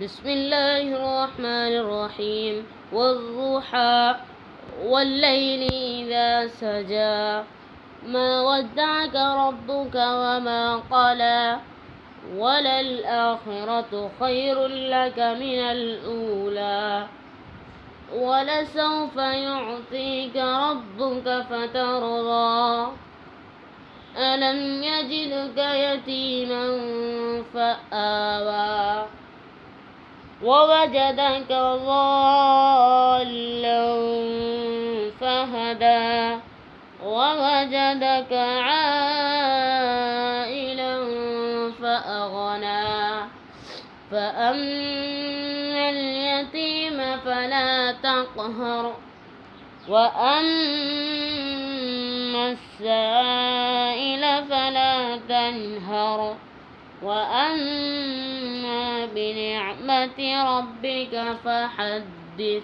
بسم الله الرحمن الرحيم والضحى والليل إذا سجى ما ودعك ربك وما قلى وللآخرة خير لك من الأولى ولسوف يعطيك ربك فترضى ألم يجدك يتيما فآوى ووجدك ضالا فهدى ووجدك عائلا فأغنى فأما اليتيم فلا تقهر وأما السائل فلا تنهر وأما بنعمة ربك فحدث.